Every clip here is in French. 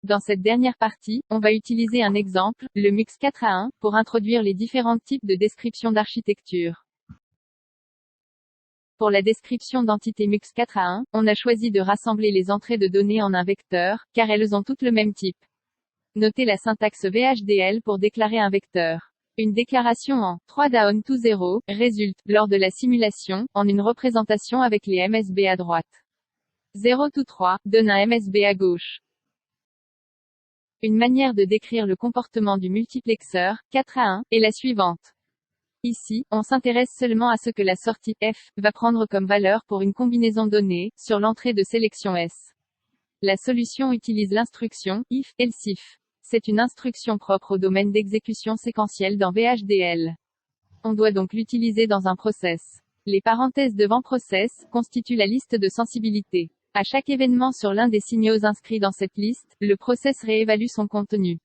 Dans cette dernière partie, on va utiliser un exemple, le MUX 4A1, pour introduire les différents types de description d'architecture. Pour la description d'entité MUX 4A1, on a choisi de rassembler les entrées de données en un vecteur, car elles ont toutes le même type. Notez la syntaxe VHDL pour déclarer un vecteur. Une déclaration en 3 down to 0 résulte, lors de la simulation, en une représentation avec les MSB à droite. 0 to 3 donne un MSB à gauche. Une manière de décrire le comportement du multiplexeur, 4A1, est la suivante. Ici, on s'intéresse seulement à ce que la sortie F va prendre comme valeur pour une combinaison donnée, sur l'entrée de sélection S. La solution utilise l'instruction if, else-if. C'est une instruction propre au domaine d'exécution séquentielle dans VHDL. On doit donc l'utiliser dans un process. Les parenthèses devant process constituent la liste de sensibilité. À chaque événement sur l'un des signaux inscrits dans cette liste, le process réévalue son contenu.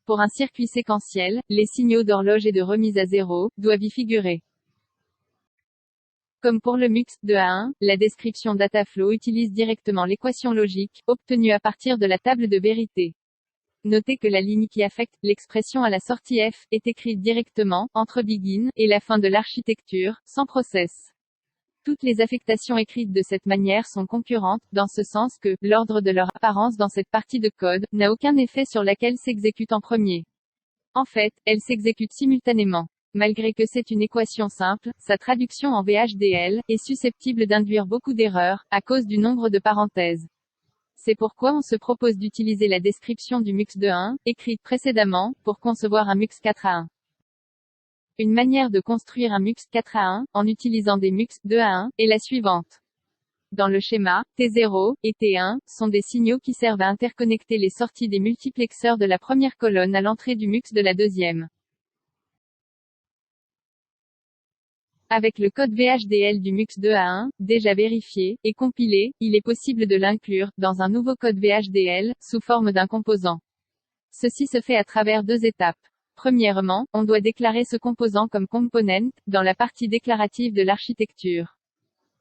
Pour un circuit séquentiel, les signaux d'horloge et de remise à zéro doivent y figurer. Comme pour le MUX 2A1, la description Dataflow utilise directement l'équation logique, obtenue à partir de la table de vérité. Notez que la ligne qui affecte l'expression à la sortie F est écrite directement, entre begin et la fin de l'architecture, sans process. Toutes les affectations écrites de cette manière sont concurrentes, dans ce sens que l'ordre de leur apparence dans cette partie de code n'a aucun effet sur laquelle s'exécute en premier. En fait, elles s'exécutent simultanément. Malgré que c'est une équation simple, sa traduction en VHDL est susceptible d'induire beaucoup d'erreurs, à cause du nombre de parenthèses. C'est pourquoi on se propose d'utiliser la description du MUX 2.1, écrite précédemment, pour concevoir un MUX 4A1. Une manière de construire un MUX 4A1, en utilisant des MUX 2A1, est la suivante. Dans le schéma, T0 et T1 sont des signaux qui servent à interconnecter les sorties des multiplexeurs de la première colonne à l'entrée du MUX de la deuxième. Avec le code VHDL du MUX 2A1, déjà vérifié et compilé, il est possible de l'inclure dans un nouveau code VHDL, sous forme d'un composant. Ceci se fait à travers deux étapes. Premièrement, on doit déclarer ce composant comme component, dans la partie déclarative de l'architecture.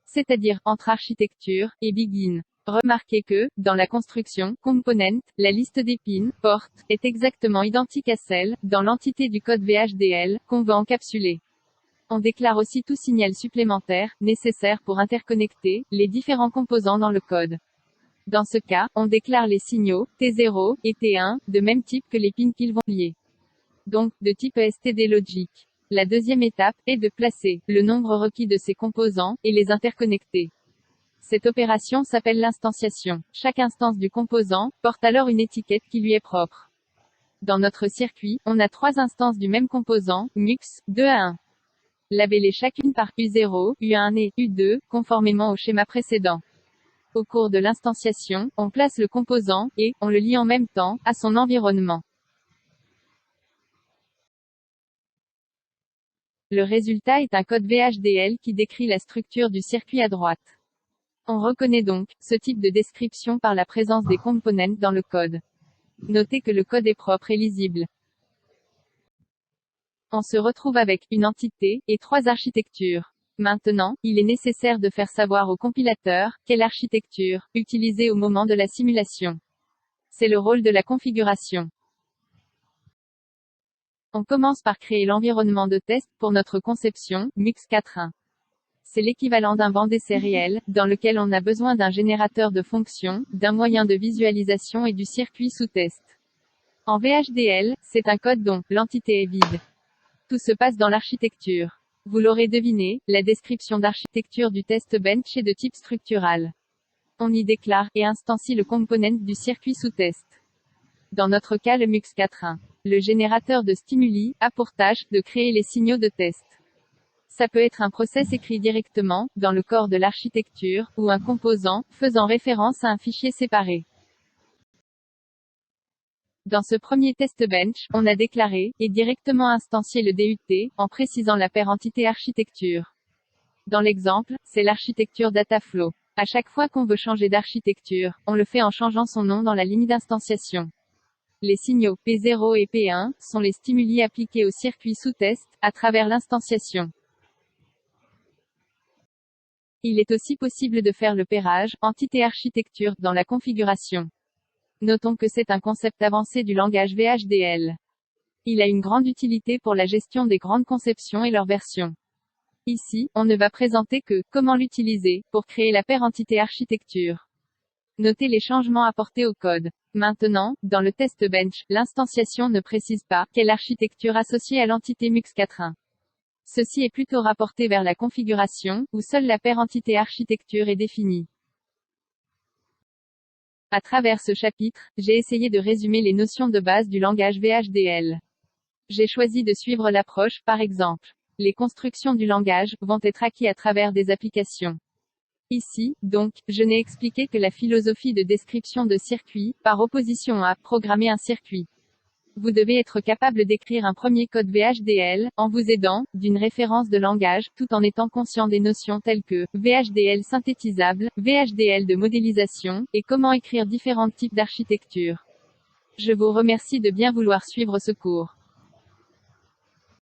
C'est-à-dire, entre architecture et begin. Remarquez que, dans la construction component, la liste des pins, portes, est exactement identique à celle, dans l'entité du code VHDL, qu'on veut encapsuler. On déclare aussi tout signal supplémentaire, nécessaire pour interconnecter, les différents composants dans le code. Dans ce cas, on déclare les signaux, T0 et T1, de même type que les pins qu'ils vont lier. Donc, de type STD logic. La deuxième étape est de placer le nombre requis de ces composants et les interconnecter. Cette opération s'appelle l'instanciation. Chaque instance du composant porte alors une étiquette qui lui est propre. Dans notre circuit, on a 3 instances du même composant, MUX 2A1. Labellées chacune par U0, U1 et U2, conformément au schéma précédent. Au cours de l'instanciation, on place le composant et on le lie en même temps à son environnement. Le résultat est un code VHDL qui décrit la structure du circuit à droite. On reconnaît donc ce type de description par la présence des components dans le code. Notez que le code est propre et lisible. On se retrouve avec une entité et 3 architectures. Maintenant, il est nécessaire de faire savoir au compilateur quelle architecture utiliser au moment de la simulation. C'est le rôle de la configuration. On commence par créer l'environnement de test pour notre conception, MUX 4.1. C'est l'équivalent d'un banc d'essai réel, dans lequel on a besoin d'un générateur de fonctions, d'un moyen de visualisation et du circuit sous test. En VHDL, c'est un code dont l'entité est vide. Tout se passe dans l'architecture. Vous l'aurez deviné, la description d'architecture du test bench est de type structural. On y déclare et instancie le component du circuit sous test. Dans notre cas le MUX 4.1. Le générateur de stimuli a pour tâche de créer les signaux de test. Ça peut être un process écrit directement, dans le corps de l'architecture, ou un composant, faisant référence à un fichier séparé. Dans ce premier test bench, on a déclaré, et directement instancié le DUT, en précisant la paire entité architecture. Dans l'exemple, c'est l'architecture Dataflow. À chaque fois qu'on veut changer d'architecture, on le fait en changeant son nom dans la ligne d'instanciation. Les signaux P0 et P1 sont les stimuli appliqués au circuit sous test, à travers l'instanciation. Il est aussi possible de faire le pairage entité-architecture dans la configuration. Notons que c'est un concept avancé du langage VHDL. Il a une grande utilité pour la gestion des grandes conceptions et leurs versions. Ici, on ne va présenter que « Comment l'utiliser » pour créer la paire entité architecture. Notez les changements apportés au code. Maintenant, dans le test bench, l'instanciation ne précise pas quelle architecture associée à l'entité MUX4.1. Ceci est plutôt rapporté vers la configuration, où seule la paire entité architecture est définie. À travers ce chapitre, j'ai essayé de résumer les notions de base du langage VHDL. J'ai choisi de suivre l'approche, par exemple. Les constructions du langage vont être acquises à travers des applications. Ici, donc, je n'ai expliqué que la philosophie de description de circuit, par opposition à programmer un circuit. Vous devez être capable d'écrire un premier code VHDL, en vous aidant d'une référence de langage, tout en étant conscient des notions telles que VHDL synthétisable, VHDL de modélisation, et comment écrire différents types d'architecture. Je vous remercie de bien vouloir suivre ce cours.